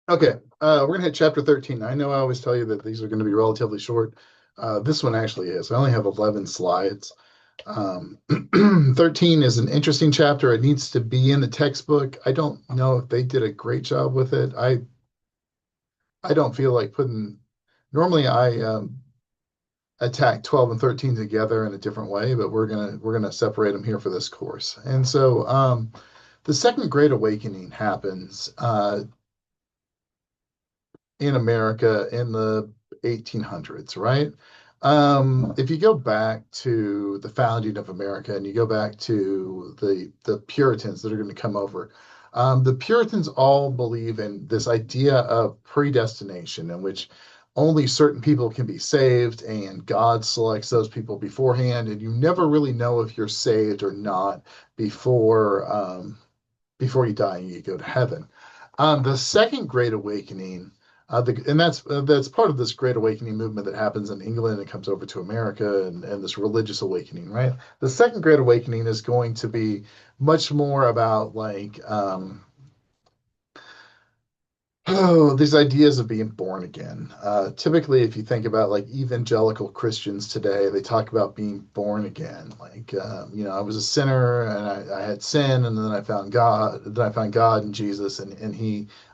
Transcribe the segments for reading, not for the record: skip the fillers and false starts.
Okay, we're gonna hit chapter 13. I know I always tell you that these are going to be relatively short. This one actually is. I only have 11 slides. 13 is an interesting chapter. It needs to be in the textbook. I don't know if they did a great job with it. I don't feel like putting. Normally, I attack 12 and 13 together in a different way, but we're gonna separate them here for this course. And so, the Second Great Awakening happens. In America in the 1800s, right? If you go back to the founding of America and you go back to the Puritans that are going to come over, the Puritans all believe in this idea of predestination, in which only certain people can be saved, and God selects those people beforehand, and you never really know if you're saved or not before you die and you go to heaven. The Second Great Awakening, and that's part of this Great Awakening movement that happens in England and comes over to America, and this religious awakening, right? The Second Great Awakening is going to be much more about like oh, these ideas of being born again. Typically, if you think about like evangelical Christians today, they talk about being born again. Like, I was a sinner and I had sin, and then I found God. Then I found God in Jesus, and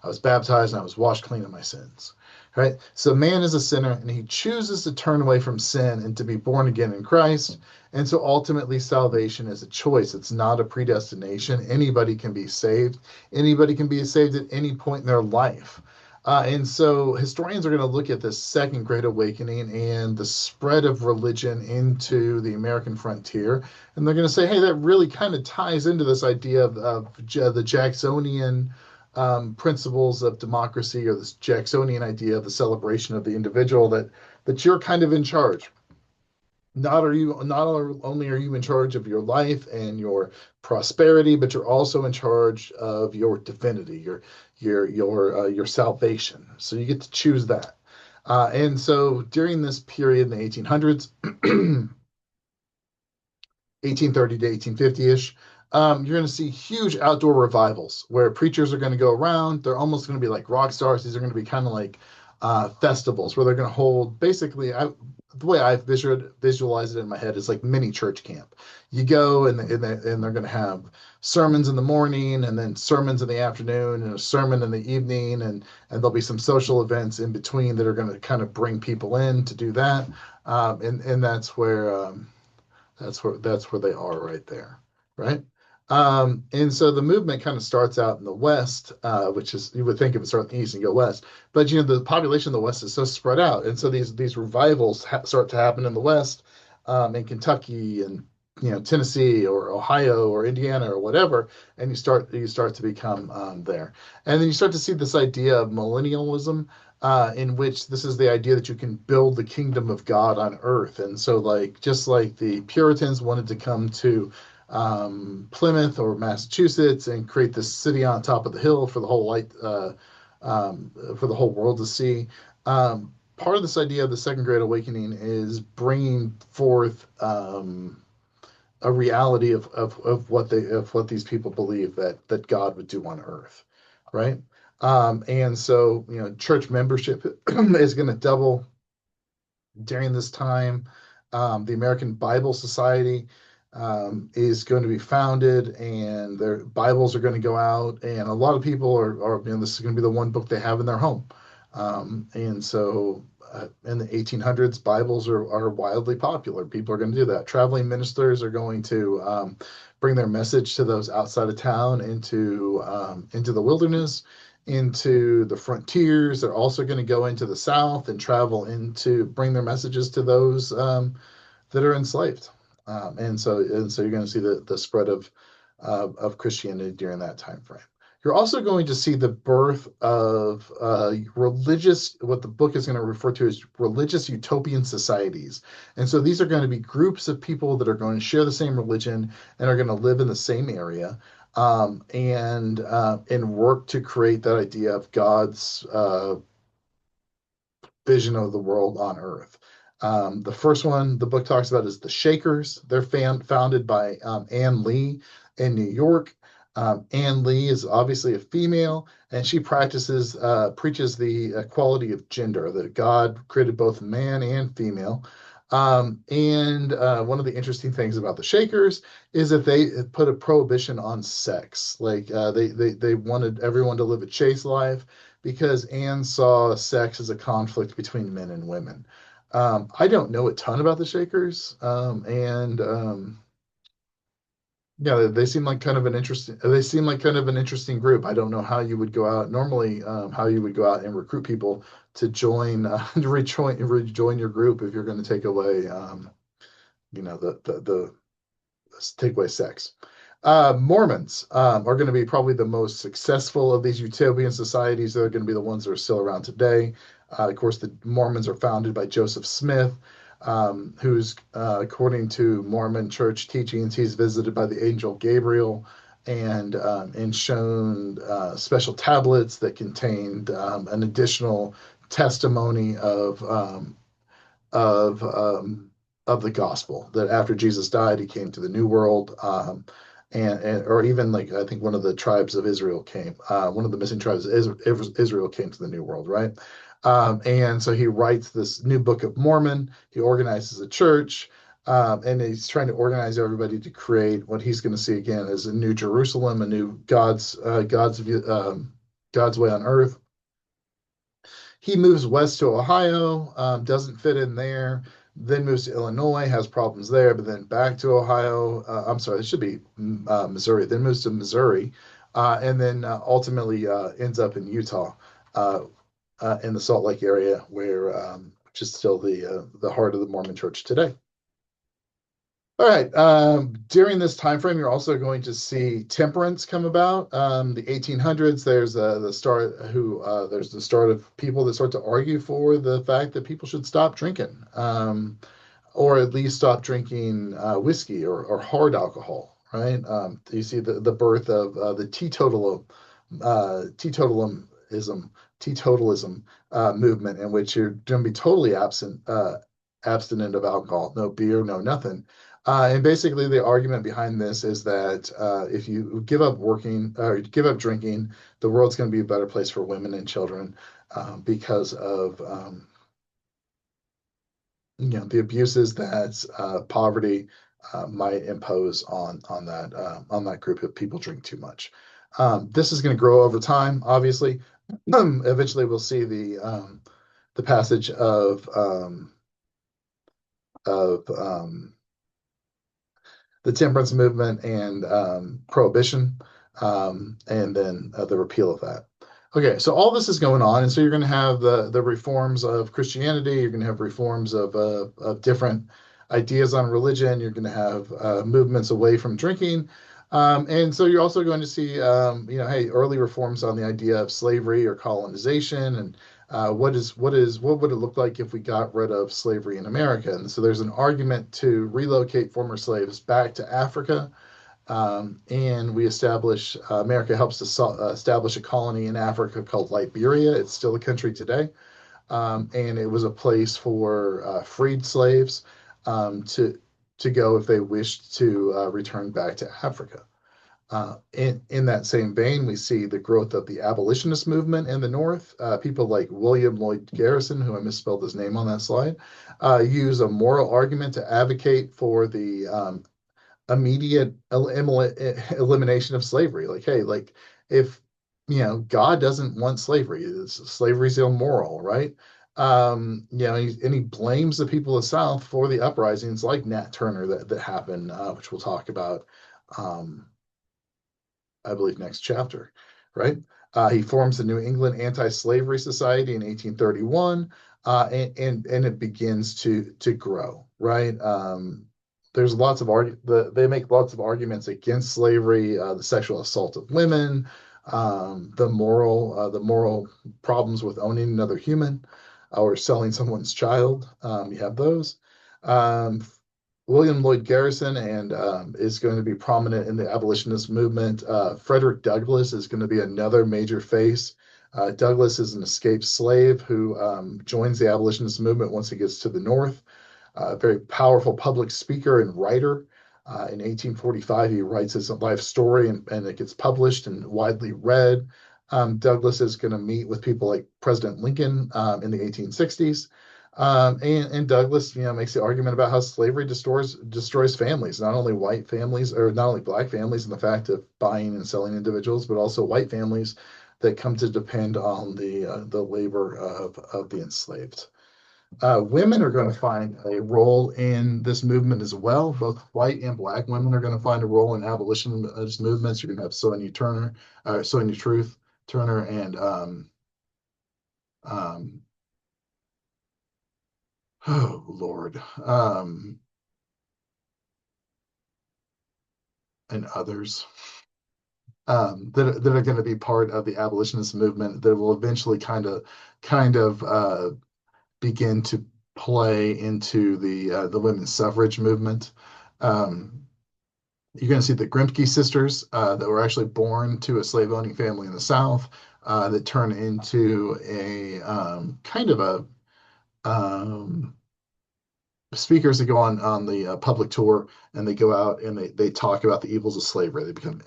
I was baptized and I was washed clean of my sins. Right? So man is a sinner, and he chooses to turn away from sin and to be born again in Christ. And so ultimately, salvation is a choice. It's not a predestination. Anybody can be saved. Anybody can be saved at any point in their life. And so historians are going to look at this Second Great Awakening and the spread of religion into the American frontier. And they're going to say, hey, that really kind of ties into this idea of the Jacksonian principles of democracy, or this Jacksonian idea of the celebration of the individual, that you're kind of in charge. Not only are you in charge of your life and your prosperity, but you're also in charge of your divinity, your salvation. So you get to choose that. And so during this period in the 1800s, 1830 to 1850-ish, you're going to see huge outdoor revivals where preachers are going to go around. They're almost going to be like rock stars. These are going to be kind of like festivals where they're going to hold basically. The way I've visualized it in my head is like mini church camp. You go and they're going to have sermons in the morning, and then sermons in the afternoon, and a sermon in the evening, and there'll be some social events in between that are going to kind of bring people in to do that. And that's where they are right there, right? And so the movement kind of starts out in the West, which is, you would think it would start in the East and go West, but the population of the West is so spread out, and so these revivals start to happen in the West, in Kentucky and Tennessee or Ohio or Indiana or whatever, and you start to become there, and then you start to see this idea of millennialism, in which this is the idea that you can build the kingdom of God on earth. And so, like, just like the Puritans wanted to come to Plymouth or Massachusetts and create this city on top of the hill for the whole for the whole world to see. Part of this idea of the Second Great Awakening is bringing forth a reality of what these people believe that God would do on earth, right? And so, church membership is going to double during this time. The American Bible Society is going to be founded, and their Bibles are going to go out, and a lot of people this is going to be the one book they have in their home. And so in the 1800s, Bibles are wildly popular. People are going to do that. Traveling ministers are going to bring their message to those outside of town, into the wilderness, into the frontiers. They're also going to go into the South and travel into bring their messages to those that are enslaved. And so you're going to see the spread of Christianity during that time frame. You're also going to see the birth of what the book is going to refer to as religious utopian societies. And so these are going to be groups of people that are going to share the same religion and are going to live in the same area, and work to create that idea of God's vision of the world on earth. The first one the book talks about is the Shakers. They're founded by Ann Lee in New York. Ann Lee is obviously a female, and she preaches the equality of gender, that God created both man and female. And one of the interesting things about the Shakers is that they put a prohibition on sex. Like they wanted everyone to live a chaste life because Anne saw sex as a conflict between men and women. I don't know a ton about the Shakers, and yeah, they seem like kind of an interesting. They seem like kind of an interesting group. I don't know how you would go out normally, how you would go out and recruit people to join, to rejoin your group if you're going to take away, the take away sex. Mormons are going to be probably the most successful of these utopian societies. They're going to be the ones that are still around today. Of course, the Mormons are founded by Joseph Smith, who's, according to Mormon church teachings, he's visited by the angel Gabriel and shown special tablets that contained an additional testimony of of the gospel, that after Jesus died, he came to the New World, and or even like I think one of the tribes of Israel came, one of the missing tribes of Israel came to the New World, right? And so he writes this new Book of Mormon. He organizes a church. And he's trying to organize everybody to create what he's going to see again as a new Jerusalem, a new God's way on earth. He moves west to Ohio, doesn't fit in there, then moves to Illinois, has problems there, but then back to Ohio. I'm sorry, it should be Missouri. Then moves to Missouri, and then ultimately ends up in Utah, uh, in the Salt Lake area, where which is still the heart of the Mormon Church today. All right. During this time frame, you're also going to see temperance come about. The 1800s, there's the start of people that start to argue for the fact that people should stop drinking, or at least stop drinking whiskey or hard alcohol. Right? You see the birth of the teetotalism teetotalism movement, in which you're going to be totally abstinent of alcohol, no beer, no nothing. And basically, the argument behind this is that if you give up working or give up drinking, the world's going to be a better place for women and children, because of the abuses that poverty might impose on that group if people drink too much. This is going to grow over time, obviously. Eventually, we'll see the passage of the temperance movement and prohibition, and then the repeal of that. Okay, so all this is going on, and so you're going to have the reforms of Christianity. You're going to have reforms of different ideas on religion. You're going to have movements away from drinking, and so you're also going to see, hey, early reforms on the idea of slavery or colonization, and what would it look like if we got rid of slavery in America? And so there's an argument to relocate former slaves back to Africa, and America helps to establish a colony in Africa called Liberia. It's still a country today, and it was a place for freed slaves to go if they wished to return back to Africa. In that same vein, we see the growth of the abolitionist movement in the North. People like William Lloyd Garrison, who I misspelled his name on that slide, use a moral argument to advocate for the immediate elimination of slavery. Like, hey, like if God doesn't want slavery, slavery is immoral, right? And he blames the people of the South for the uprisings like Nat Turner that happened, which we'll talk about. I believe, next chapter, right? He forms the New England Anti-Slavery Society in 1831, and it begins to grow, right? There's lots of they make lots of arguments against slavery, the sexual assault of women, the moral problems with owning another human, or selling someone's child. You have those. William Lloyd Garrison and is going to be prominent in the abolitionist movement. Frederick Douglass is going to be another major face. Douglass is an escaped slave who joins the abolitionist movement once he gets to the North. A very powerful public speaker and writer. In 1845, he writes his life story and it gets published and widely read. Douglas is going to meet with people like President Lincoln in the 1860s. And Douglas, makes the argument about how slavery destroys families, not only white families or not only black families in the fact of buying and selling individuals, but also white families that come to depend on the labor of the enslaved. Women are going to find a role in this movement as well. Both white and black women are going to find a role in abolitionist movements. You're going to have Sonia Truth Turner, and um, oh Lord, and others that are going to be part of the abolitionist movement that will eventually kind of begin to play into the women's suffrage movement. Um, you're going to see the Grimke sisters that were actually born to a slave owning family in the South that turn into a kind of a um, speakers that go on the public tour, and they go out and they talk about the evils of slavery. They become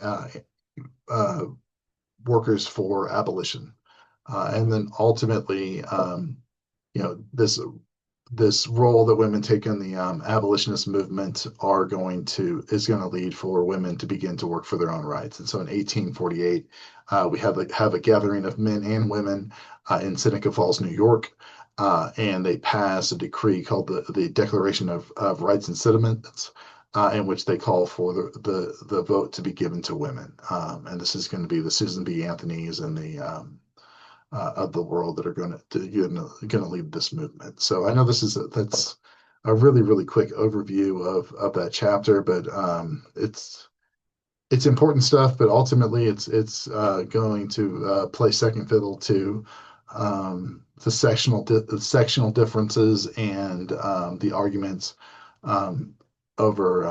uh, workers for abolition, and then ultimately, this role that women take in the abolitionist movement is going to lead for women to begin to work for their own rights. And so in 1848, we have a gathering of men and women in Seneca Falls, New York, and they pass a decree called the Declaration of Rights and Sentiments. In which they call for the vote to be given to women, and this is going to be the Susan B. Anthony's and the of the world that are going to lead this movement. So I know that's a really quick overview of that chapter, but it's important stuff. But ultimately, it's going to play second fiddle to the sectional differences and the arguments um, over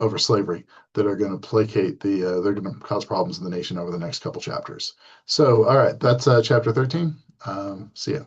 over slavery that are going to they're going to cause problems in the nation over the next couple chapters. So, all right, that's chapter 13. See ya.